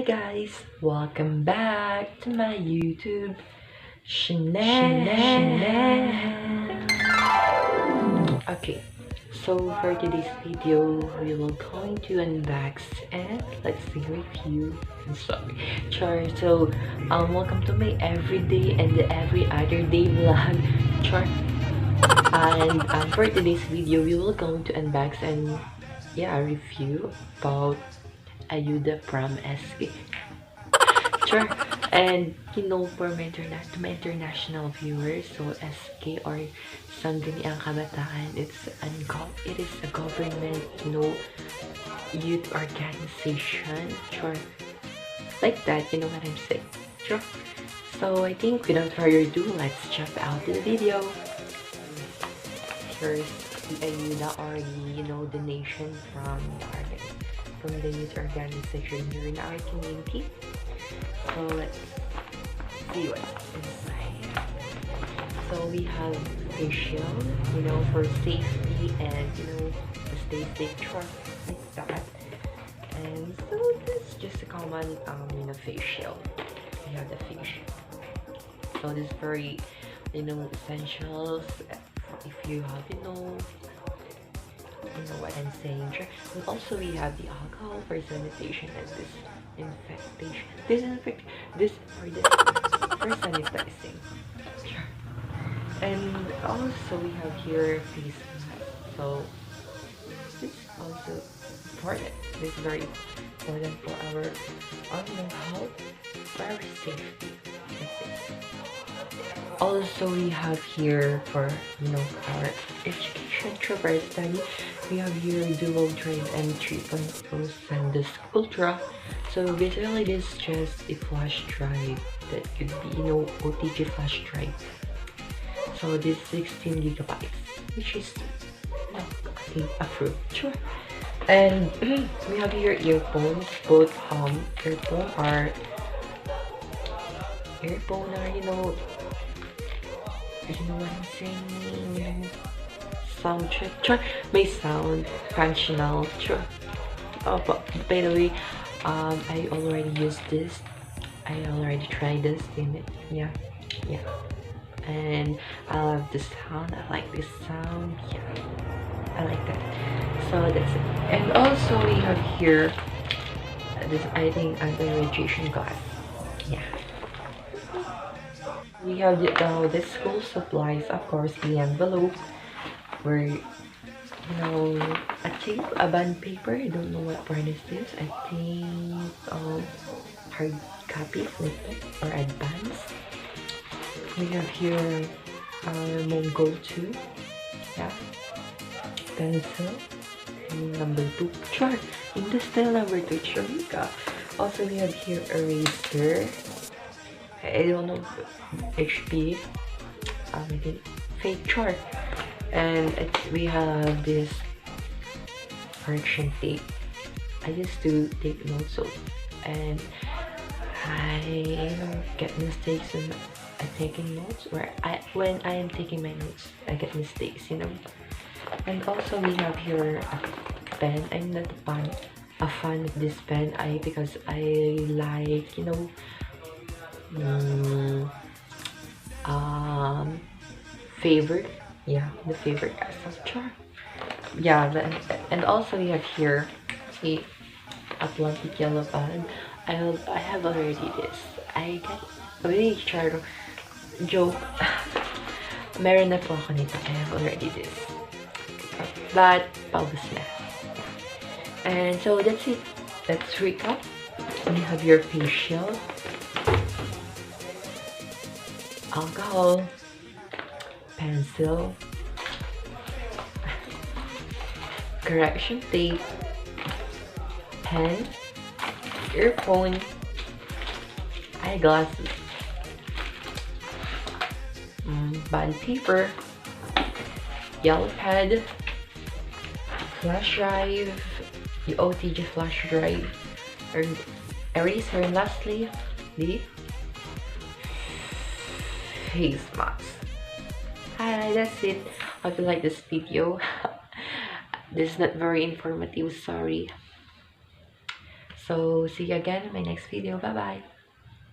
guys, welcome back to my YouTube channel. Okay, so for today's video, we will going to unbox and let's see review. So welcome to my everyday and every other day vlog. And for today's video, we will going to unbox and review about Ayuda from SK. And for my international viewers, so SK or Sangguniang Kabataan, it is a government, youth organization. Like that, you know what I'm saying. So I think without further ado, let's jump out to the video. First, the Ayuda or the donation from the youth organization here in our community. So let's see what's inside. So we have facial, for safety and stay safe, like that. And so this is just a common facial. We have the facial. So this is very essentials if you have what I'm saying. And also we have the alcohol for sanitation and this for sanitizing. And also we have here face mask. So this is also important. This is very important for our health, for our safety. Also we have here for our education, for our study, we have here dual drive and 3.0 SanDisk Ultra. So basically this is just a flash drive that could be OTG flash drive. So this 16 gigabytes, which is approved. And we have here earphones. Both earphone are what I'm saying, sound check. May sound functional. But by the way, I already used this. I already tried this in it. Yeah. And I love the sound. I like this sound. Yeah, I like that. So that's it. And also we have here this, I think, anti-radiation glass. Yeah. We have the school supplies, of course, the envelope, where a tape, a bond paper. I don't know what brand is this. I think hard copy or advance. We have here Mongo 2, pencil, number 2, in the style number 2, Chorika. Also we have here eraser. I don't know, HP, I think fake chart. And we have this correction tape. I used to take notes, and I get mistakes when I'm taking notes, when I am taking my notes, I get mistakes, And also we have here a pen. I'm not a fan of this pen, because I like, favorite, the favorite chart. And also we have here a Atlantic yellow pen. I have already this. I get really joke. Meron na po ako nito. I have already this, but paubos na. And so that's it. Let's recap. You have your facial, alcohol, pencil, correction tape, pen, earphone, eyeglasses, bond paper, yellow pad, flash drive, the OTG flash drive, eraser, and lastly the face mask. Hi, that's it. Hope you like this video. This is not very informative, sorry. So see you again in my next video. Bye bye.